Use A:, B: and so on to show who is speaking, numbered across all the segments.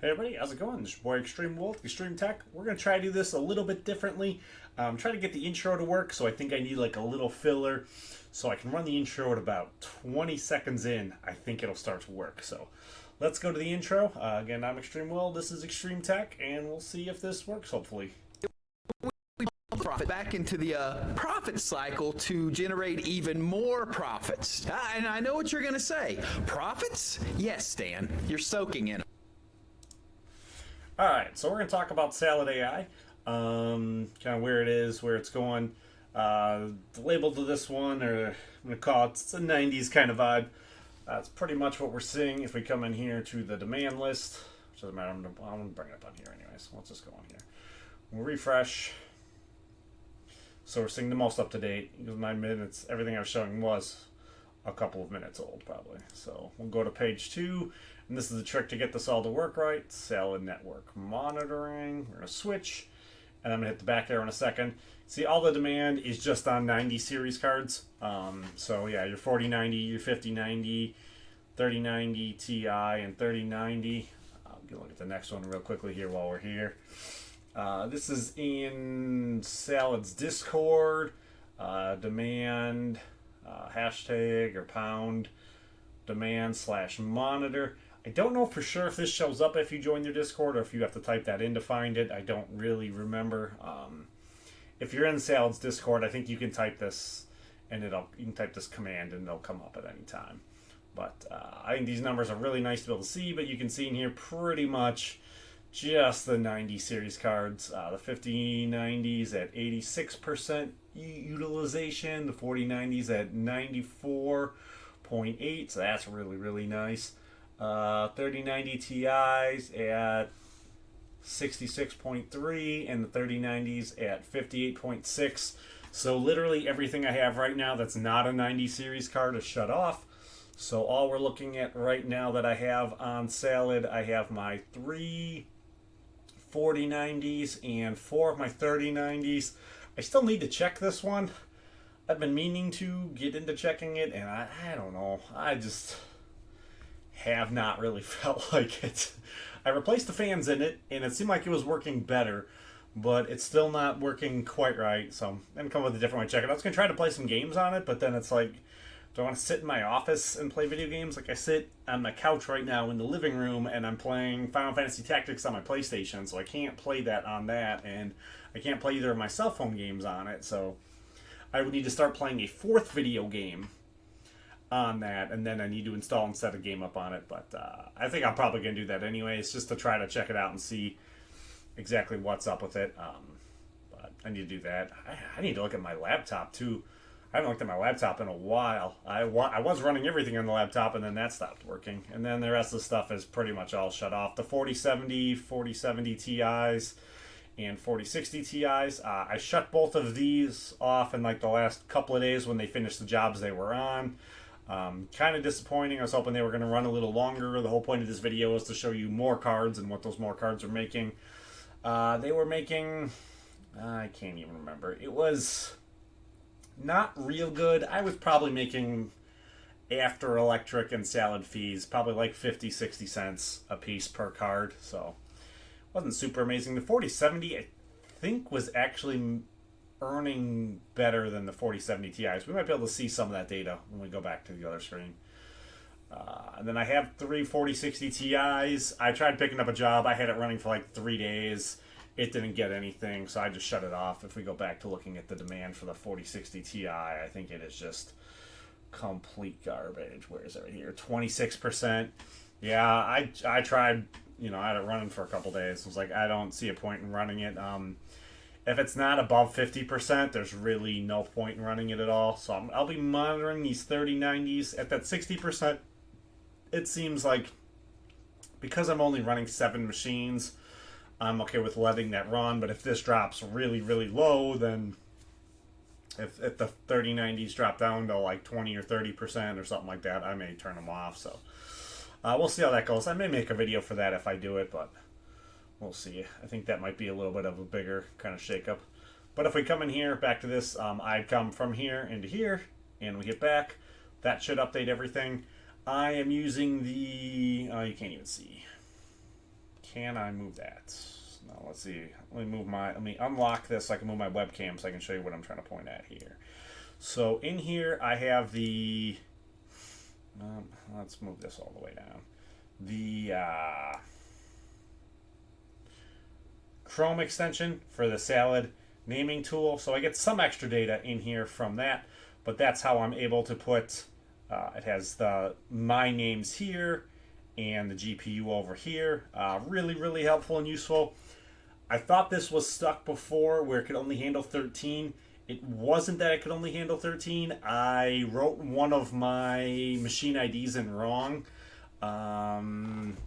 A: Hey everybody, how's it going? This is your boy ExtrmWill, Extreme Tech. We're going to try to do this a little bit differently. Try to get the intro to work, so I think I need like a little filler. So I can run the intro at about 20 seconds in. I think it'll start to work. So let's go to the intro. Again, I'm ExtrmWill, this is Extreme Tech, and we'll see if this works, hopefully.
B: Profit back into the profit cycle to generate even more profits. And I know what you're going to say. Profits? Yes, Stan. You're soaking in them.
A: Alright, so we're going to talk about Salad AI, kind of where it is, where it's going. The label to this one, or I'm going to call it, it's a 90s kind of vibe. That's pretty much what we're seeing if we come in here to the demand list. Which doesn't matter, I'm going to bring it up on here anyways. Let's just go on here. We'll refresh. So we're seeing the most up to date, because 9 minutes, everything I was showing was a couple of minutes old probably. So we'll go to page 2, and this is the trick to get this all to work right. Salad network monitoring. We're going to switch, and I'm going to hit the back arrow in a second. See, all the demand is just on 90 series cards. So yeah, your 4090, your 5090, 3090 Ti, and 3090. I'll get a look at the next one real quickly here while we're here. This is in Salad's Discord. Demand, hashtag or pound, demand / monitor. I don't know for sure if this shows up if you join their Discord or if you have to type that in to find it. I don't really remember. If you're in Salad's Discord, I think you can type this, and you can type this command and it'll come up at any time. But I think these numbers are really nice to be able to see, but you can see in here pretty much just the 90 series cards. The 5090s at 86% utilization, the 4090s at 94.8, so that's really nice. 3090 Ti's at 66.3, and the 3090s at 58.6. So literally everything I have right now that's not a 90 series card is shut off. So all we're looking at right now that I have on Salad, I have my 3 4090s and 4 of my 3090s. I still need to check this one. I've been meaning to get into checking it, and I don't know. I just have not really felt like it. I replaced the fans in it, and it seemed like it was working better, but it's still not working quite right. So I'm going to come up with a different way to check it. I was going to try to play some games on it, but then it's like, do I want to sit in my office and play video games? Like, I sit on my couch right now in the living room, and I'm playing Final Fantasy Tactics on my PlayStation, so I can't play that on that, and I can't play either of my cell phone games on it, so I would need to start playing a 4th video game on that, and then I need to install and set a game up on it. But I think I'm probably going to do that anyways, just to try to check it out and see exactly what's up with it. But I need to do that. I need to look at my laptop too. I haven't looked at my laptop in a while. I was running everything on the laptop, and then that stopped working. And then the rest of the stuff is pretty much all shut off. The 4070 Ti's and 4060 Ti's. I shut both of these off in like the last couple of days when they finished the jobs they were on. Kind of disappointing. I was hoping they were going to run a little longer. The whole point of this video is to show you more cards and what those more cards are making. They were making, I can't even remember. It was not real good. I was probably making, after electric and salad fees, probably like 50-60 cents a piece per card. So it wasn't super amazing. The 4070 I think was actually earning better than the 4070 Ti's. We might be able to see some of that data when we go back to the other screen. And then I have 3 4060 Ti's. I tried picking up a job. I had it running for like 3 days. It didn't get anything, so I just shut it off. If we go back to looking at the demand for the 4060 Ti, I think it is just complete garbage. Where is it right here? 26%. Yeah, I tried, I had it running for a couple days. I was like, I don't see a point in running it. If it's not above 50%, there's really no point in running it at all. So I'll be monitoring these 3090s at that 60%. It seems like, because I'm only running 7 machines, I'm okay with letting that run. But if this drops really low, then if the 3090s drop down to like 20 or 30% or something like that, I may turn them off. So we'll see how that goes. I may make a video for that if I do it, but we'll see. I think that might be a little bit of a bigger kind of shakeup. But if we come in here, back to this, I come from here into here, and we hit back. That should update everything. I am using the, you can't even see. can I move that? No, let's see. Let me unlock this so I can move my webcam so I can show you what I'm trying to point at here. So in here I have the, let's move this all the way down. The Chrome extension for the salad naming tool. So I get some extra data in here from that, but that's how I'm able to put, it has my names here and the GPU over here. Really, really helpful and useful. I thought this was stuck before where it could only handle 13. It wasn't that it could only handle 13. I wrote one of my machine IDs in wrong. I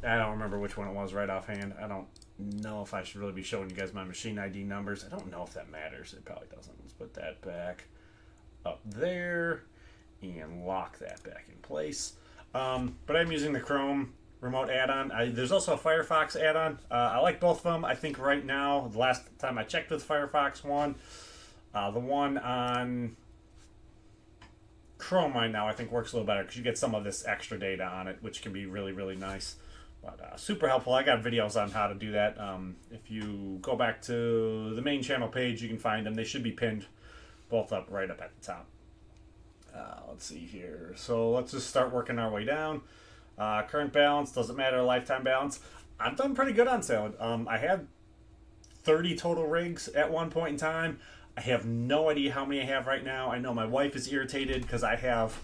A: don't remember which one it was right offhand. I don't know if I should really be showing you guys my machine ID numbers. I don't know if that matters. It probably doesn't. Let's put that back up there and lock that back in place. But I'm using the Chrome remote add-on. There's also a Firefox add-on. I like both of them. I think right now, the last time I checked with Firefox one, the one on Chrome right now I think works a little better because you get some of this extra data on it, which can be really, really nice. But super helpful. I got videos on how to do that. If you go back to the main channel page, you can find them. They should be pinned both up right up at the top. Let's see here. So let's just start working our way down. Current balance, doesn't matter, lifetime balance. I've done pretty good on salad. I had 30 total rigs at one point in time. I have no idea how many I have right now. I know my wife is irritated because I have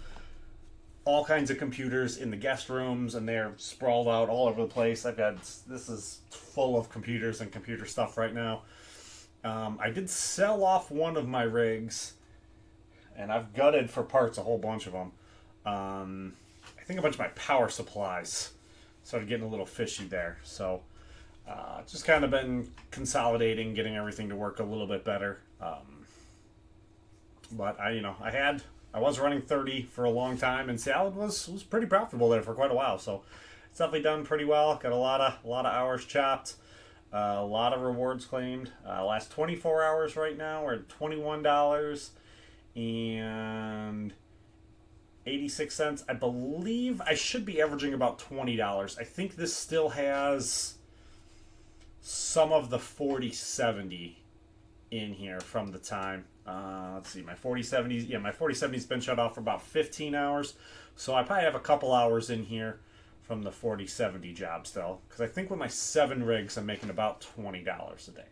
A: all kinds of computers in the guest rooms and they're sprawled out all over the place. This is full of computers and computer stuff right now. I did sell off one of my rigs and I've gutted for parts a whole bunch of them. I think a bunch of my power supplies started getting a little fishy there. So just kind of been consolidating, getting everything to work a little bit better. But I was running 30 for a long time, and salad was pretty profitable there for quite a while. So it's definitely done pretty well. Got a lot of hours chopped, a lot of rewards claimed. Last 24 hours right now we're at $21 and 86 cents. I believe I should be averaging about $20. I think this still has some of the 4070 in here from the time. Let's see, my 4070s. Yeah, my 4070's been shut off for about 15 hours. So I probably have a couple hours in here from the 4070 job still. Because I think with my 7 rigs, I'm making about $20 a day.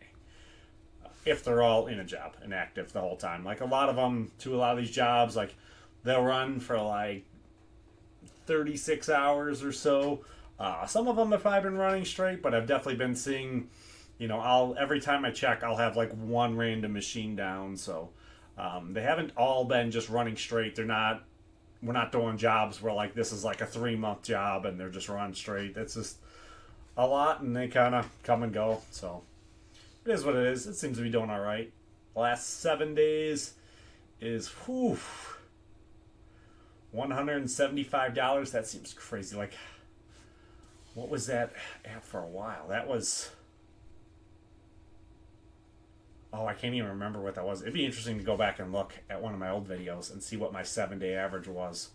A: If they're all in a job and active the whole time. Like a lot of them, to a lot of these jobs, like they'll run for like 36 hours or so. Some of them have probably been running straight, but I've definitely been seeing, every time I check, I'll have like one random machine down. So they haven't all been just running straight. We're not doing jobs where like this is like a 3-month job and they're just running straight. It's just a lot and they kind of come and go. So it is what it is. It seems to be doing all right. Last 7 days is $175. That seems crazy. Like, what was that at for a while? That was... Oh, I can't even remember what that was. It'd be interesting to go back and look at one of my old videos and see what my 7-day average was.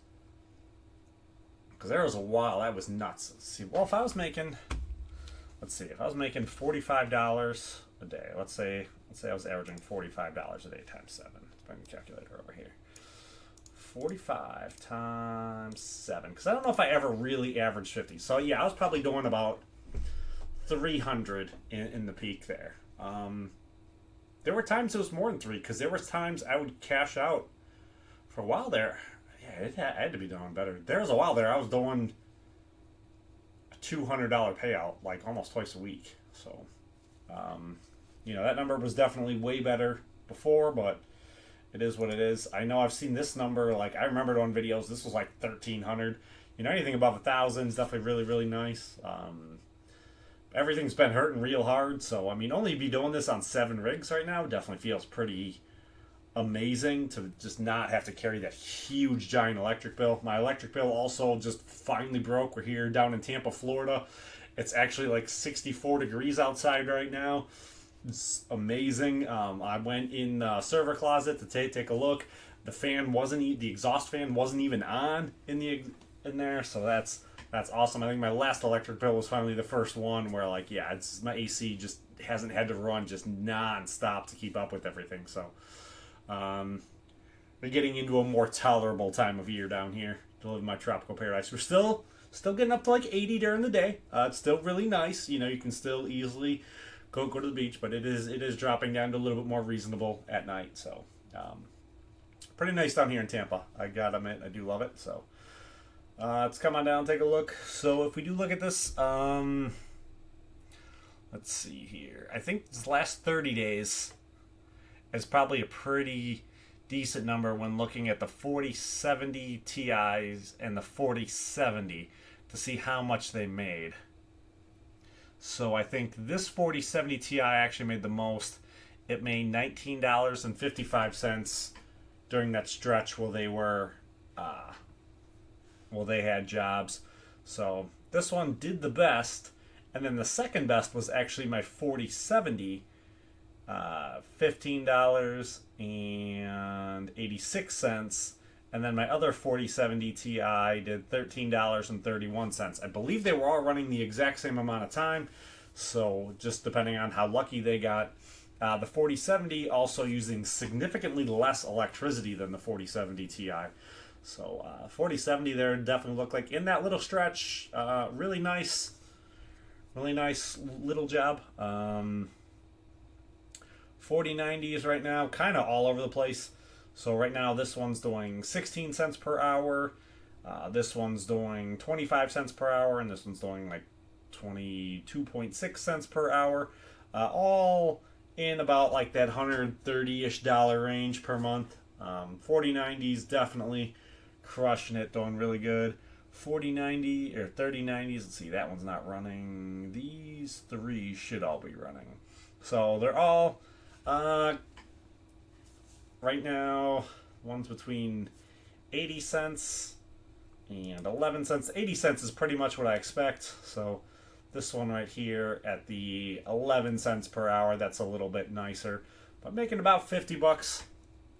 A: Because there was a while, that was nuts. Let's see, well, if I was making... Let's see, if I was making $45 a day, let's say I was averaging $45 a day times 7. Let's bring the calculator over here. 45 times 7, because I don't know if I ever really averaged 50. So yeah, I was probably doing about 300 in the peak there. There were times it was more than 3, because there was times I would cash out for a while there. Yeah, I had to be doing better. There was a while there I was doing a $200 payout like almost twice a week. So that number was definitely way better before, but it is what it is. I know I've seen this number, like I remembered on videos, this was like 1,300. Anything above 1,000 is definitely really, really nice. Everything's been hurting real hard, so only be doing this on 7 rigs right now definitely feels pretty amazing to just not have to carry that huge giant electric bill. My electric bill also just finally broke. We're here down in Tampa, Florida. It's actually like 64 degrees outside right now. It's amazing. I went in the server closet to take a look. The exhaust fan wasn't even on in there, so that's That's awesome. I think my last electric bill was finally the first one where, like, yeah, it's my AC just hasn't had to run just non-stop to keep up with everything. So, we're getting into a more tolerable time of year down here to live in my tropical paradise. We're still getting up to like 80 during the day. It's still really nice. You know, you can still easily go to the beach, but it is dropping down to a little bit more reasonable at night. So, pretty nice down here in Tampa. I gotta admit, I do love it. So, let's come on down and take a look. So, if we do look at this, let's see here. I think this last 30 days is probably a pretty decent number when looking at the 4070 Ti's and the 4070 to see how much they made. So I think this 4070 Ti actually made the most. It made $19.55 during that stretch while they were they had jobs. So this one did the best, and then the second best was actually my 4070, $15.86, and then my other 4070 Ti did $13.31. I believe they were all running the exact same amount of time, so just depending on how lucky they got. The 4070 also using significantly less electricity than the 4070 Ti. So 4070 there definitely looked like in that little stretch, really nice little job. 4090s right now, kind of all over the place. So right now this one's doing 16 cents per hour. This one's doing 25 cents per hour, and this one's doing like 22.6 cents per hour. All in about like that $130-ish range per month. 4090s definitely crushing it, doing really good. 4090 or 3090s, let's see, that one's not running. These three should all be running. So they're all right now, one's between 80 cents and 11 cents. 80 cents is pretty much what I expect. So this one right here at the 11 cents per hour, that's a little bit nicer. But making about 50 bucks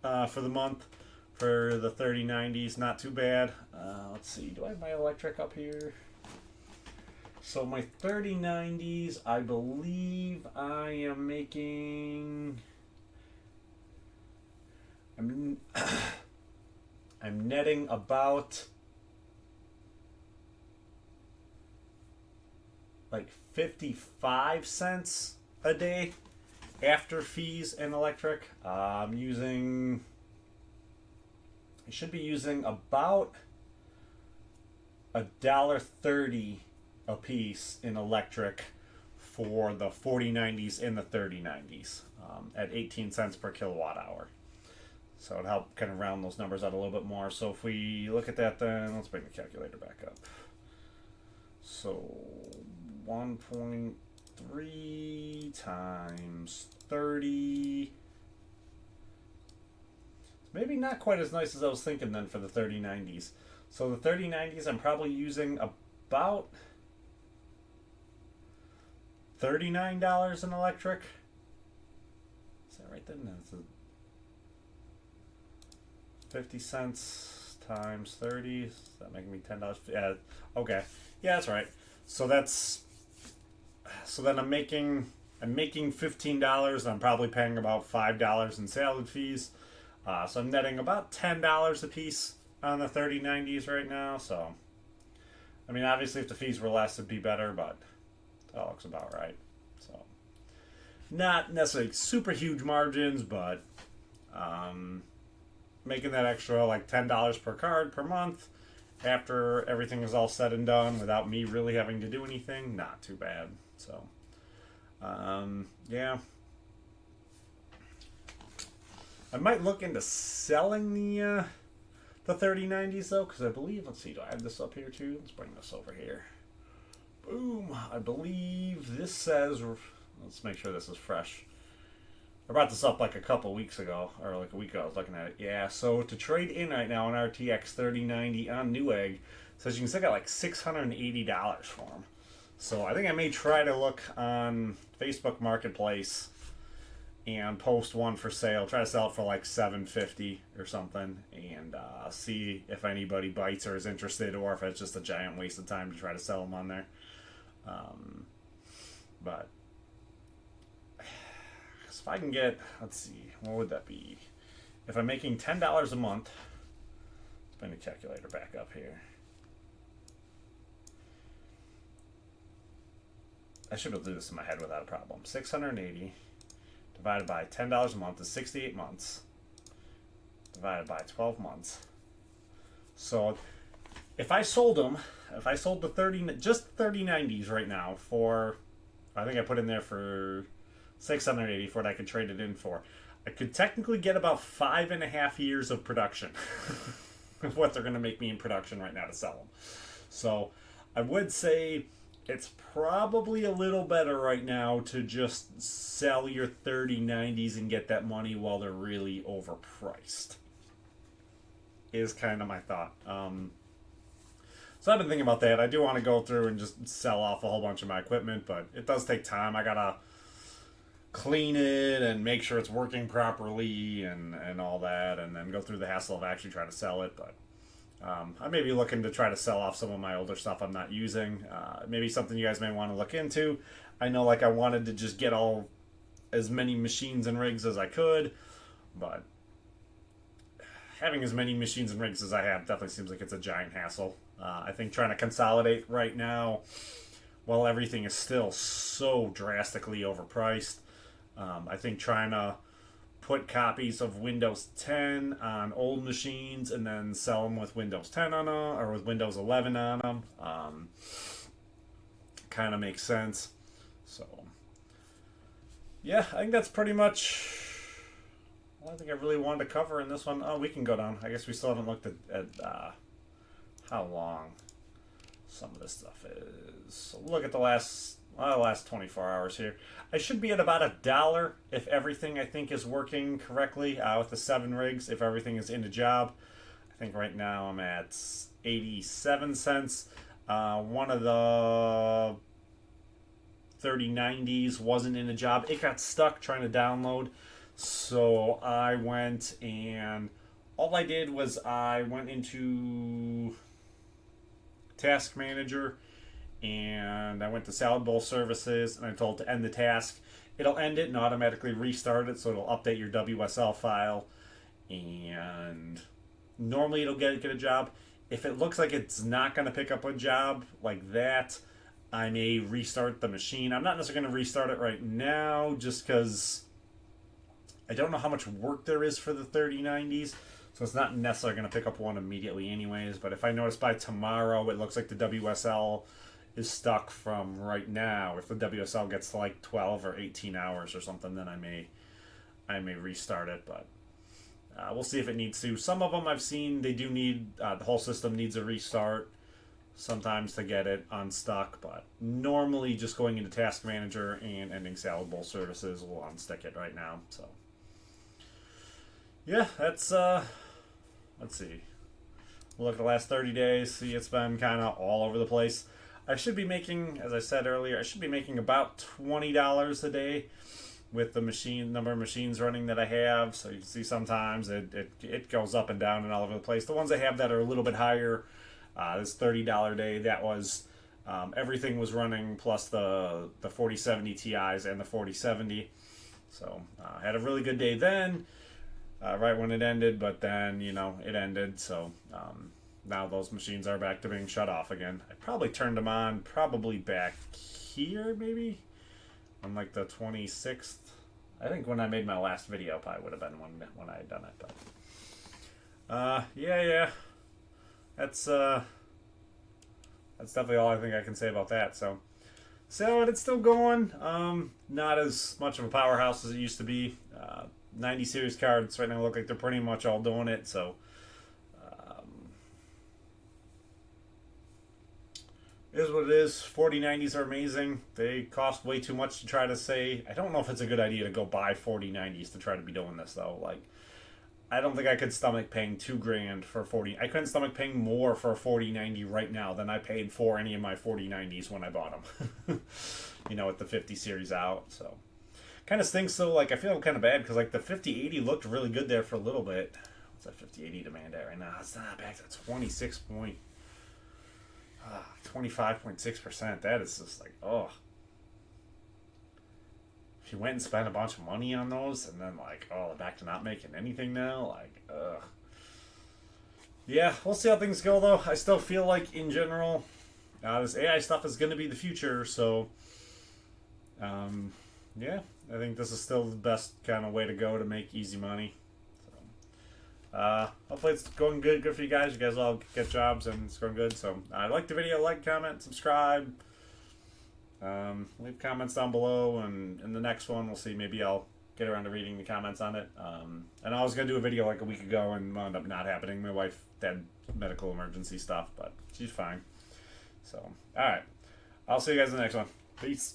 A: for the month for the 3090s, not too bad. Let's see, do I have my electric up here? So my 3090s, I believe I am making... I'm netting about like 55 cents a day after fees and electric. I should be using about $1.30 a piece in electric for the 4090s and the 3090s at 18 cents per kilowatt hour. So it'll help kind of round those numbers out a little bit more. So if we look at that, then let's bring the calculator back up. So 1.3 times 30. Maybe not quite as nice as I was thinking then for the 3090s. So the 3090s, I'm probably using about $39 in electric. Is that right then? That's 50 cents times 30. Is that making me $10? Yeah, okay. Yeah, that's right. So then I'm making $15. I'm probably paying about $5 in salad fees. So I'm netting about $10 a piece on the 3090s right now. So, I mean, obviously if the fees were less, it'd be better, but that looks about right. So, not necessarily super huge margins, but making that extra like $10 per card per month after everything is all said and done without me really having to do anything, not too bad. So, yeah. I might look into selling the 3090s though, because I believe, let's see, do I have this up here too? Let's bring this over here. Boom. I believe this says, let's make sure this is fresh. I brought this up like a couple weeks ago, or like a week ago I was looking at it. Yeah, so to trade in right now an RTX 3090 on Newegg, says you can still get like $680 for them. So I think I may try to look on Facebook Marketplace and post one for sale. Try to sell it for like $750 or something, and see if anybody bites or is interested, or if it's just a giant waste of time to try to sell them on there. But if I can get, let's see, what would that be? If I'm making $10 a month, let's bring the calculator back up here. I should be able to do this in my head without a problem. 680 divided by $10 a month is 68 months. Divided by 12 months. So if I sold them, if I sold the 30, just 3090s right now for, I think I put in there for 680 for what I could trade it in for, I could technically get about 5.5 years of production. What they're going to make me in production right now to sell them. So I would say it's probably a little better right now to just sell your 3090s and get that money while they're really overpriced. Is kind of my thought. So I've been thinking about that. I do want to go through and just sell off a whole bunch of my equipment, but it does take time. I gotta clean it and make sure it's working properly and all that, and then go through the hassle of actually trying to sell it. But I may be looking to try to sell off some of my older stuff I'm not using. Maybe something you guys may want to look into. I know, like, I wanted to just get as many machines and rigs as I could, but having as many machines and rigs as I have definitely seems like it's a giant hassle. I think trying to consolidate right now, while everything is still so drastically overpriced, I think trying to put copies of Windows 10 on old machines and then sell them with Windows 10 on them, or with Windows 11 on them, kind of makes sense. So, yeah, I think that's pretty much all I think I really wanted to cover in this one. Oh, we can go down. I guess we still haven't looked at how long some of this stuff is. So look at the last 24 hours here. I should be at about $1 if everything I think is working correctly with the 7 rigs, if everything is in the job. I think right now I'm at 87 cents. One of the 3090s wasn't in the job. It got stuck trying to download. So I went and all I did was I went into Task Manager and I went to Salad Bowl Services and I told it to end the task. It'll end it and automatically restart it, so it'll update your WSL file, and normally it'll get a job. If it looks like it's not going to pick up a job like that, I may restart the machine. I'm not necessarily going to restart it right now just because I don't know how much work there is for the 3090s, so it's not necessarily going to pick up one immediately anyways. But if I notice by tomorrow it looks like the WSL is stuck from right now, if the WSL gets to like 12 or 18 hours or something, then I may restart it. But we'll see if it needs to. Some of them I've seen, they do need, the whole system needs a restart sometimes to get it unstuck, but normally just going into Task Manager and ending Salad Bowl Services will unstick it right now. So yeah, that's let's see, we'll look at the last 30 days. See, it's been kind of all over the place. I should be making, as I said earlier, I should be making about $20 a day with the number of machines running that I have. So you can see sometimes it goes up and down and all over the place. The ones I have that are a little bit higher, this $30 day, that was everything was running plus the 4070 Ti's and the 4070. So I had a really good day then, right when it ended, but then, it ended. So now those machines are back to being shut off again. I probably turned them on probably back here, maybe on like the 26th. I think when I made my last video probably would have been when I had done it. But yeah, that's definitely all I think I can say about that. So it's still going. Not as much of a powerhouse as it used to be. 90 series cards right now look like they're pretty much all doing it. So it is what it is. 4090s are amazing. They cost way too much to try to say. I don't know if it's a good idea to go buy 4090s to try to be doing this though. Like, I don't think I could stomach paying $2,000 for 40. I couldn't stomach paying more for a 4090 right now than I paid for any of my 4090s when I bought them. With the 50 series out. So, Kind of stinks though. Like I feel kind of bad because like the 5080 looked really good there for a little bit. What's that 5080 demand at right now? It's not back to 25.6%. That is just like, oh. If you went and spent a bunch of money on those and then like, oh, they're back to not making anything now, like, ugh. Yeah, we'll see how things go though. I still feel like in general, this AI stuff is going to be the future. So, yeah, I think this is still the best kind of way to go to make easy money. Hopefully it's going good for you guys. You guys all get jobs and it's going good. So like the video, like, comment, subscribe. Leave comments down below, and in the next one we'll see. Maybe I'll get around to reading the comments on it. And I was gonna do a video like a week ago and wound up not happening. My wife had medical emergency stuff, but she's fine. So all right, I'll see you guys in the next one. Peace.